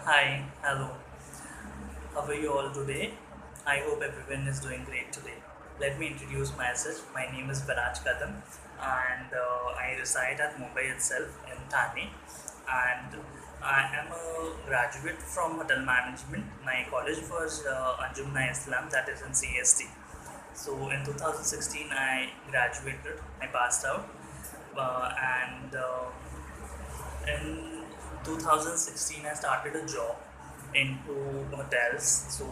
Hi, hello. How are you all today? I hope everyone is doing great today. Let me introduce myself. My name is Viraj Kadam, and I reside at Mumbai itself in Thane. And I am a graduate from hotel management. My college was Anjumna Islam, that is in CST. So in 2016, I graduated. I passed out, and in 2016 I started a job into hotels, so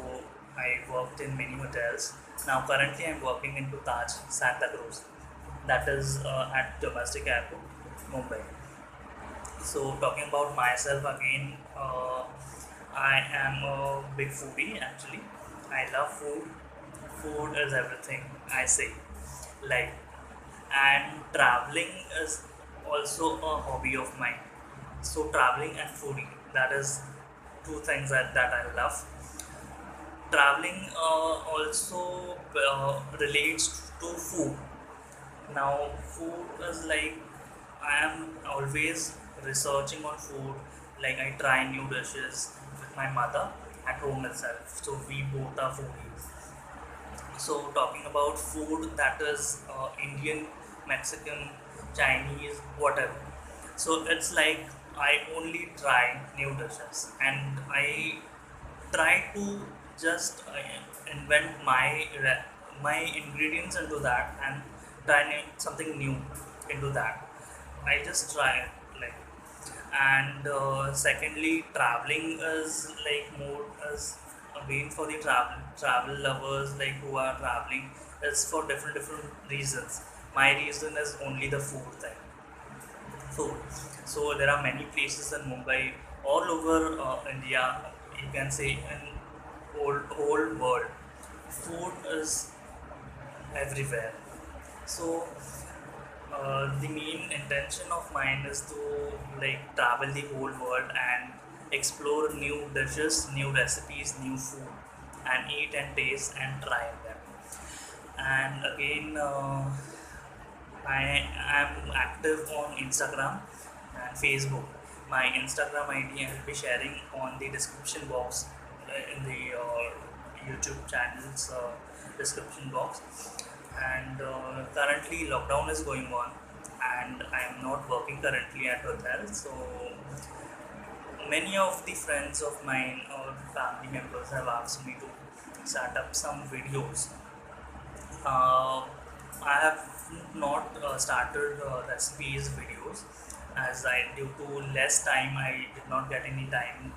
I worked in many hotels. Now currently I'm working into Taj Santa Cruz, that is at domestic airport Mumbai. So talking about myself again, I am a big foodie actually. I love food. Food is everything, I say. Like, and traveling is also a hobby of mine. So traveling and fooding, that is two things that I love. Traveling also relates to food. Now food is like, I am always researching on food. Like I try new dishes with my mother at home itself. So we both are foodies. So talking about food, that is Indian, Mexican, Chinese, whatever. So it's like I only try new dishes and I try to just invent my ingredients into that and try something new into that. I just try it, like. And secondly, traveling is like more as again for the travel lovers, like who are traveling. It's for different reasons. My reason is only the food thing. Food. So there are many places in Mumbai, all over India. You can say in whole world, food is everywhere. So the main intention of mine is to like travel the whole world and explore new dishes, new recipes, new food, and eat and taste and try them. And again, I am active on Instagram and Facebook. My Instagram ID I will be sharing on the description box, in the YouTube channel's description box. And currently lockdown is going on, and I am not working currently at hotel. So many of the friends of mine or family members have asked me to start up some videos. uh, I have not started recipes videos, as I, due to less time, I did not get any time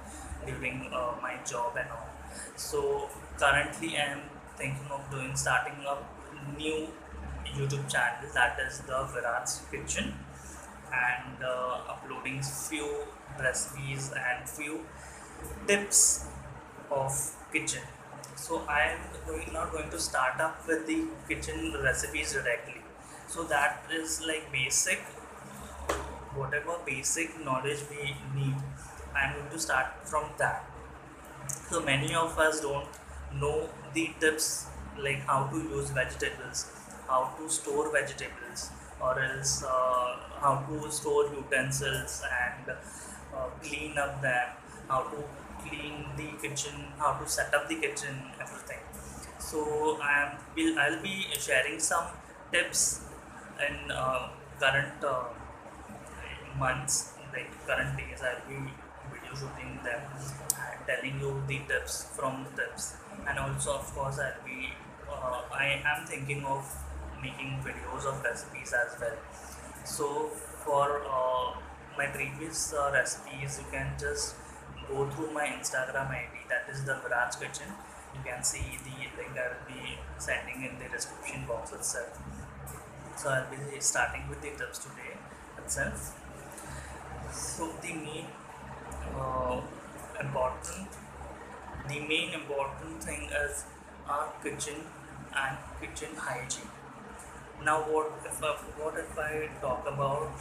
during my job and all. So currently I am thinking of doing starting a new YouTube channel, that is the Virat's Kitchen, and uploading few recipes and few tips of kitchen. So I am not going to start up with the kitchen recipes directly. So that is like basic, whatever basic knowledge we need. I am going to start from that. So many of us don't know the tips, like how to use vegetables, how to store vegetables, or else how to store utensils and clean up them, how to clean the kitchen, how to set up the kitchen, everything. So I'll be sharing some tips in current months, like current days. I'll be video shooting them and telling you the tips from the tips. And also of course I am thinking of making videos of recipes as well. So for my previous recipes, you can just go through my Instagram ID, that is the Viraj Kitchen. You can see the link I will be sending in the description box itself. So I'll be starting with the tips today itself. So uh, important, the main important thing is our kitchen and kitchen hygiene. Now, what if I talk about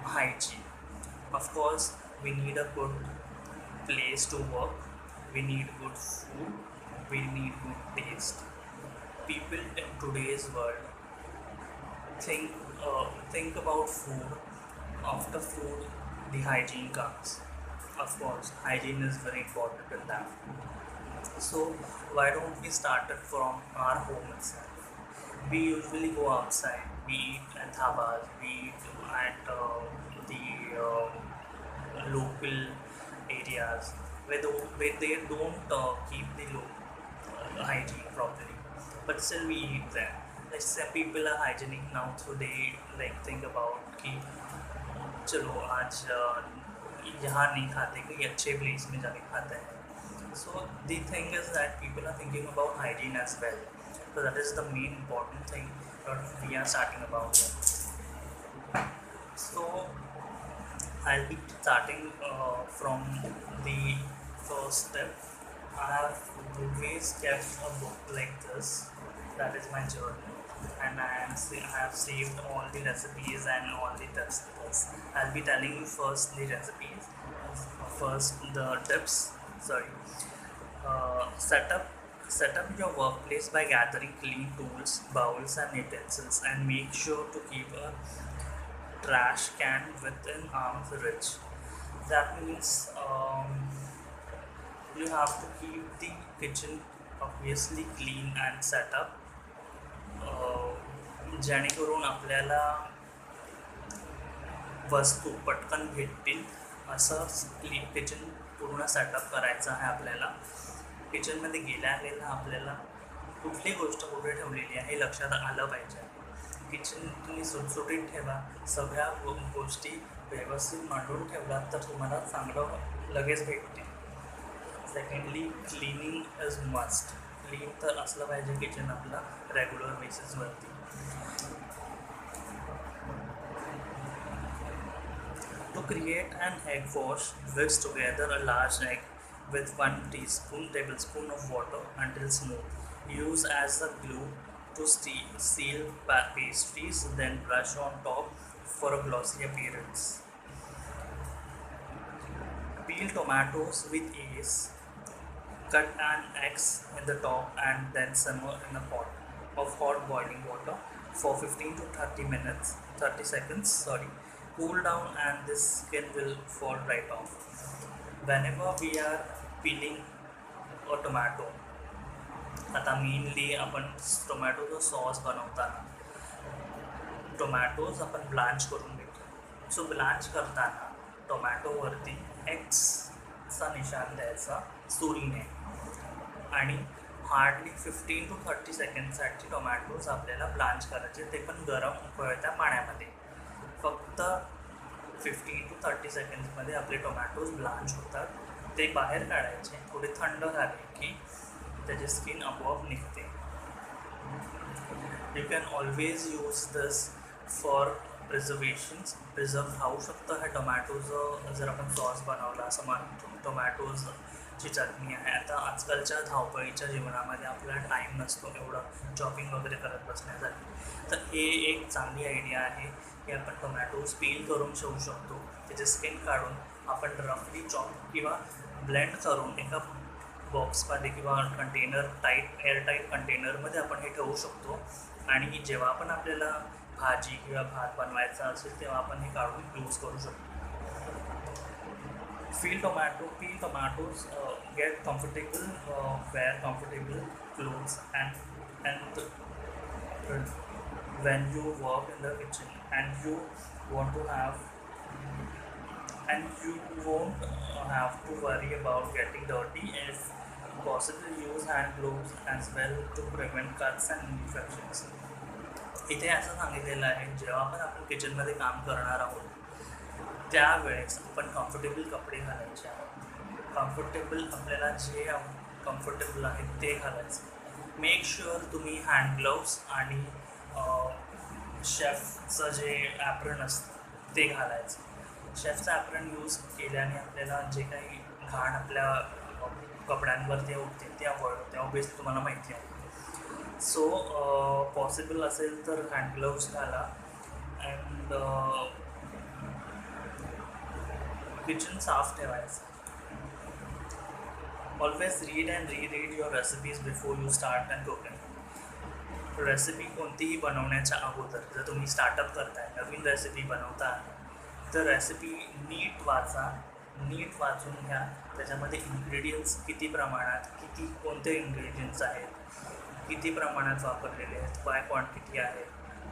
hygiene? Of course, we need a good place to work. We need good food. We need good taste. People in today's world think think about food. After food, the hygiene comes. Of course, hygiene is very important in that. So why don't we start it from our home itself? We usually go outside. We eat at dhabas. We eat at the local areas where they don't keep the hygiene properly, but still we eat there. Like some people are hygienic now, so they like think about कि चलो आज यहाँ नहीं खाते, कोई अच्छे place में जाके खाते हैं. So the thing is that people are thinking about hygiene as well. So that is the main important thing that we are starting about here. So I'll be starting from the first step. I have always kept a book like this. That is my journal, and I have saved all the recipes and all the tips. I'll be telling you first the recipes, first the tips. Sorry. Set up your workplace by gathering clean tools, bowls, and utensils, and make sure to keep a trash can within arm's reach. That means you have to keep the kitchen obviously clean and set up, जेणेकरून आपल्याला वस्तू पटकन भेटतील असं kitchen पूर्ण setup करायचं आहे आपल्याला. किचनमध्ये गेल्या गेल्या आपल्याला कुठली गोष्ट कुठे ठेवलेली आहे हे लक्षात आलं पाहिजे. किचन तुम्ही सुटसुटीत ठेवा, सगळ्या गोष्टी व्यवस्थित मांडून ठेवलात तर तुम्हाला चांगलं लगेच भेटते. Secondly cleaning is must. Clean तर असलं पाहिजे किचन आपला regular बेसिसवरती. To create an egg wash, whisk together a large egg with 1 tablespoon of water until smooth. Use as a glue to seal pastries, then brush on top for a glossy appearance. Peel tomatoes with ease. Cut an eggs in the top and then simmer in a pot of hot boiling water for 15 to 30 seconds. Cool down and this skin will fall right off. Whenever we are peeling a tomato, आता mainly आपण टोमॅटोचा sauce बनवताना tomatoes आपण blanch करून घेतो. सो blanch करताना टोमॅटोवरती एक्सचा निशाण द्यायचा सुरीने आणि हार्डली 15 to 30 सेकंडसाठी टोमॅटोज आपल्याला ब्लांच करायचे, ते पण गरम उकळत्या पाण्यामध्ये. फक्त 15 to 30 सेकंड्समध्ये आपले टोमॅटोज ब्लांच होतात. ते बाहेर काढायचे, थोडे थंड झाले की त्याची स्किन आपोआप निघते. You can always use this for preservations. Preserve राहू शकतं हे टोमॅटोचं जर आपण सॉस बनवला. असं टोमॅटोजची चटणी आहे. आता आजकालच्या धावपळीच्या जीवनामध्ये आपल्याला टाईम नसतो एवढं चॉपिंग वगैरे करत बसण्यासाठी, तर हे एक चांगली आयडिया आहे की आपण टोमॅटोज पील करून ठेवू शकतो. त्याचे स्किन काढून आपण रफली चॉप किंवा ब्लेंड करून एका बॉक्समध्ये किंवा एअरटाईट कंटेनरमध्ये आपण हे ठेवू शकतो. आणि जेव्हा पण आपल्याला भाजी किंवा भात बनवायचा असेल तेव्हा आपण हे काढून यूज करू शकतो. Peel tomatoes, get comfortable, wear comfortable clothes and when you work in the kitchen and you won't have to worry about getting dirty. If possible, use hand gloves as well to prevent cuts and infections. इथे असं सांगितलेलं आहे, जेव्हा पण आपण किचनमध्ये काम करणार आहोत त्यावेळेस आपण कम्फर्टेबल कपडे घालायचे आहोत. कम्फर्टेबल आपल्याला जे कम्फर्टेबल आहे ते घालायचं. मेक शुअर तुम्ही हँड ग्लोव्स आणि शेफचं जे ॲप्रन असतं ते घालायचं. शेफचं ॲप्रन यूज केल्याने आपल्याला जे काही घाण आपल्या कपड्यांवरती उठते ते अवॉइड होते. ऑब्वियसली तुम्हाला माहिती आहे. सो पॉसिबल असेल तर हँड ग्लोव्स घाला. अँड किचन साफ ठेवायचं. Always read and read your recipes before you start and cooking. Recipe कोणतीही बनवण्याच्या अगोदर जर तुम्ही स्टार्टअप करताय, नवीन रेसिपी बनवता, तर रेसिपी नीट वाचा, नीट वाचून घ्या. त्याच्यामध्ये इन्ग्रेडियंट्स किती प्रमाणात, किती कोणते इन्ग्रेडियंट्स आहेत, किती प्रमाणात वापरलेले आहेत, काय क्वांटिटी आहे,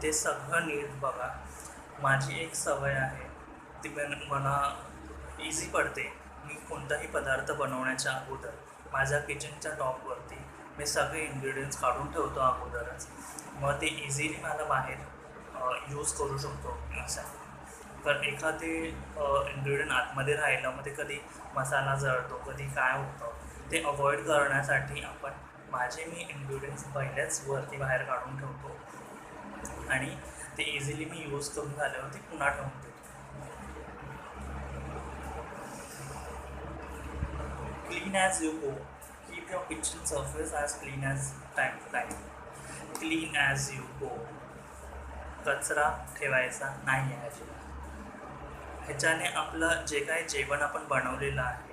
ते सगळं नीट बघा. माझी एक सवय आहे, ती मला इझी पडते. मी कोणताही पदार्थ बनवण्याच्या अगोदर माझ्या किचनच्या टॉपवरती मी सगळे इन्ग्रेडियंट्स काढून ठेवतो अगोदरच. मग ते इझिली मला बाहेर यूज करू शकतो असं. तर एखादे इन्ग्रेडियंट आतमध्ये राहिलं, मग ते कधी मसाला जळतो, कधी काय होतं, ते अवॉइड करण्यासाठी मी इन्ग्रेडियंट्स पहिल्याच वरती बाहेर काढून ठेवतो आणि ते इझिली मी यूज करून झाल्यावरती पुन्हा ठेवून देतो. Clean as you go. Keep your kitchen surface as clean as time to time. Clean as you go. कचरा ठेवायचा नाही आहे अजिबात. ह्याच्याने आपलं जे काही जेवण आपण बनवलेलं आहे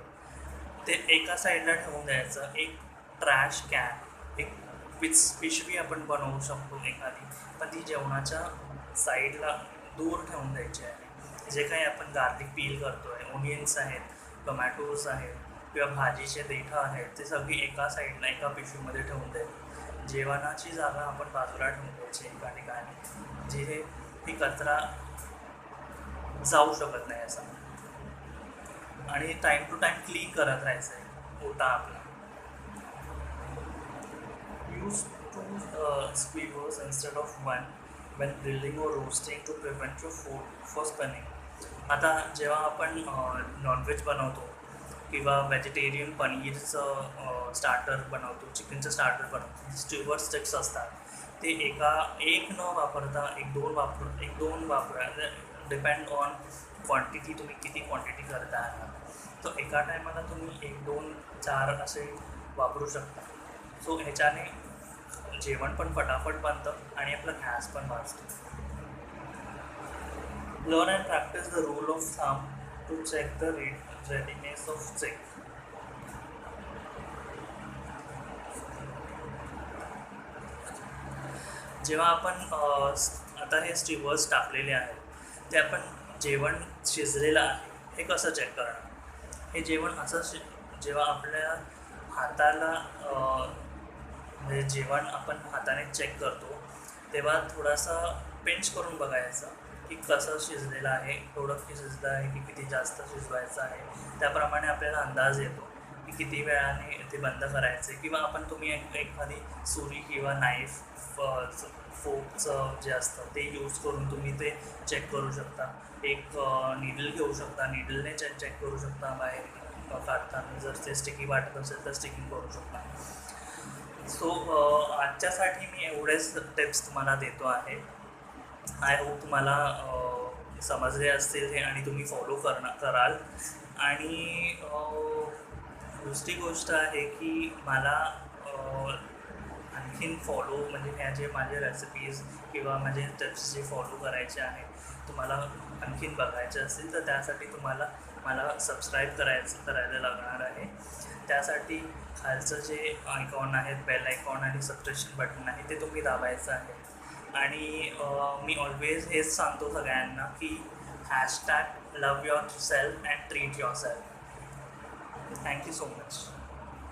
ते एका साईडला ठेवून द्यायचं. एक ट्रॅश कॅन, एक पिशवी आपण बनवू शकतो एखादी, पण ती जेवणाच्या साईडला दूर ठेवून द्यायची आहे. जे काही आपण गार्लिक पील करतो आहे, ओनियन्स आहेत, टोमॅटोज आहेत किंवा भाजीचे देठं आहेत, ते सगळी एका साईडला एका पिशवीमध्ये ठेवून द्यायची. जेवणाची जागा आपण बाजूला ठेवून द्यायची एका ठिकाणी, जिथे ती कचरा जाऊ शकत नाही असा. आणि टाईम टू टाईम क्लीन करत राहायचं आहे ओटा आपला. Use two skewers instead of one when grilling or roasting to prevent your food for spinning. आता जेव्हा आपण नॉनव्हेज बनवतो किंवा व्हेजिटेरियन पनीरचं स्टार्टर बनवतो, चिकनचं स्टार्टर बनवतो, स्टीवर स्टिक्स असतात, ते एक न वापरता एक दोन वापरा. डिपेंड ऑन क्वांटिटी, तुम्ही किती क्वांटिटी करता आहात. तो एका टायमाला तुम्ही 1, 2, 4 असे वापरू शकता. सो ह्याच्याने जेवण पण फटाफट बनतं आणि आपला गॅस पण वाचतो. Learn and practice the rule of thumb to check the readiness of check. जेव्हा आपण आता हे स्टीवर्स टाकलेले आहेत, ते आपण जेवण शिजलेलं आहे हे कसं चेक करणार? हे जेवण जेव्हा आपल्या हाताला म्हणजे जेवण आपण हाताने चेक करतो, तेव्हा थोडासा पिंच करून बघायचं की कसं शिजलेलं आहे, थोडं शिजलं आहे की किती जास्त शिजवायचं आहे. त्याप्रमाणे आपल्याला अंदाज येतो की किती वेळाने ते बंद करायचे. किंवा तुम्ही एखादी सुरी किंवा नाईफ, फोकचं जे असतं ते यूज करून तुम्ही ते चेक करू शकता. एक निडल घेऊ शकता, निडलने चेक करू शकता बाहेर काढताना. जर ते स्टिकी वाटत असेल तर स्टिकिंग करू शकता. सो आजच्यासाठी मी एवढेच टिप्स तुम्हाला देतो आहे. आय होप तुम्हाला समजले असतील हे आणि तुम्ही फॉलो कराल. आणि दुसरी गोष्ट आहे की मला आणखीन फॉलो म्हणजे ह्या जे माझे रेसिपीज किंवा माझे टिप्स जे फॉलो करायचे आहे, तुम्हाला आणखीन बघायचे असतील तर त्यासाठी तुम्हाला मला सबस्क्राईब करायला लागणार आहे. त्यासाठी खालचं जे आयकॉन आहेत, बेल आयकॉन आणि सबस्क्रिप्शन बटन आहे, ते तुम्ही दाबायचं आहे. आणि मी ऑलवेज हेच सांगतो सगळ्यांना की #love your self and treat your self. Thank you so much.